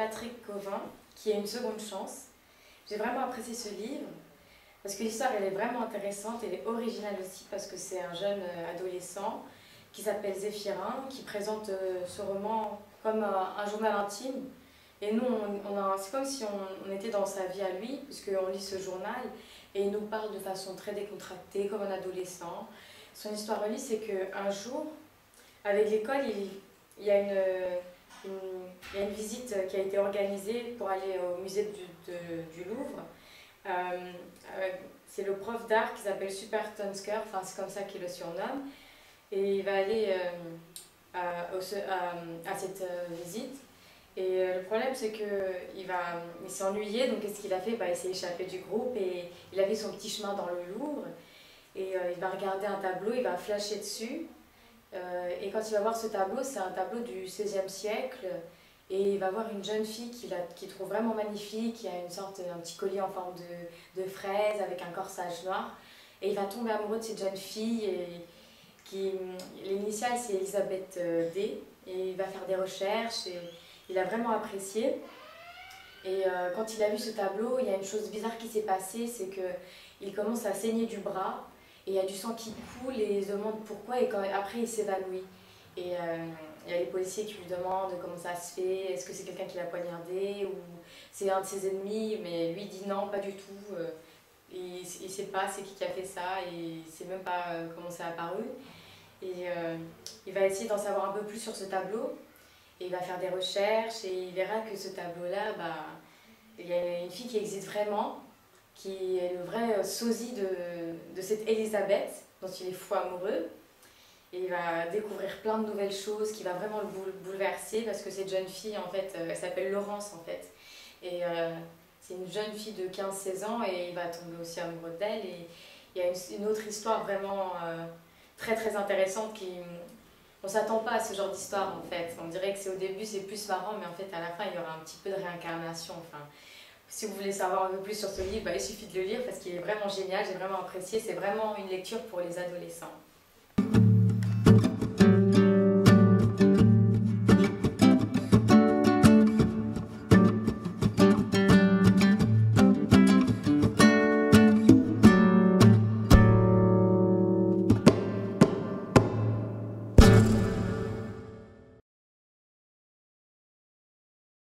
Patrick Cauvin, qui est Une seconde chance. J'ai vraiment apprécié ce livre parce que l'histoire elle est vraiment intéressante, elle est originale aussi parce que c'est un jeune adolescent qui s'appelle Zéphirin, qui présente ce roman comme un journal intime. Et nous, c'est comme si on était dans sa vie à lui, puisqu'on lit ce journal, et il nous parle de façon très décontractée, comme un adolescent. Son histoire relie, c'est qu'un jour, avec l'école, il y a il y a une visite qui a été organisée pour aller au musée du Louvre. C'est le prof d'art qui s'appelle Super Tonsker, enfin c'est comme ça qu'il le surnomme. Et il va aller à cette visite. Et le problème, c'est qu'il s'est ennuyé, donc qu'est-ce qu'il a fait? Il s'est échappé du groupe et il a fait son petit chemin dans le Louvre. Et il va regarder un tableau, il va flasher dessus. Et quand il va voir ce tableau, c'est un tableau du XVIe siècle. Et il va voir une jeune fille qu'il trouve vraiment magnifique, qui a un petit collier en forme de fraise avec un corsage noir. Et il va tomber amoureux de cette jeune fille. L'initiale, c'est Elisabeth D. Et il va faire des recherches et il a vraiment apprécié. Et quand il a vu ce tableau, il y a une chose bizarre qui s'est passée, c'est qu'il commence à saigner du bras. Et il y a du sang qui coule et il se demande pourquoi et après il s'évanouit. Et il y a les policiers qui lui demandent comment ça se fait, est-ce que c'est quelqu'un qui l'a poignardé ou c'est un de ses ennemis, mais lui dit non, pas du tout. Il ne sait pas c'est qui a fait ça et il ne sait même pas comment c'est apparu. Et il va essayer d'en savoir un peu plus sur ce tableau et il va faire des recherches et il verra que ce tableau-là, il y a une fille qui existe vraiment, qui est le vrai sosie de cette Elisabeth, dont il est fou amoureux. Et il va découvrir plein de nouvelles choses qui va vraiment le bouleverser parce que cette jeune fille, en fait, elle s'appelle Laurence, en fait. Et c'est une jeune fille de 15-16 ans et il va tomber aussi amoureux d'elle. Et il y a une autre histoire vraiment très très intéressante on s'attend pas à ce genre d'histoire, en fait. On dirait que au début c'est plus marrant, mais en fait à la fin il y aura un petit peu de réincarnation. Enfin, si vous voulez savoir un peu plus sur ce livre, il suffit de le lire parce qu'il est vraiment génial, j'ai vraiment apprécié. C'est vraiment une lecture pour les adolescents.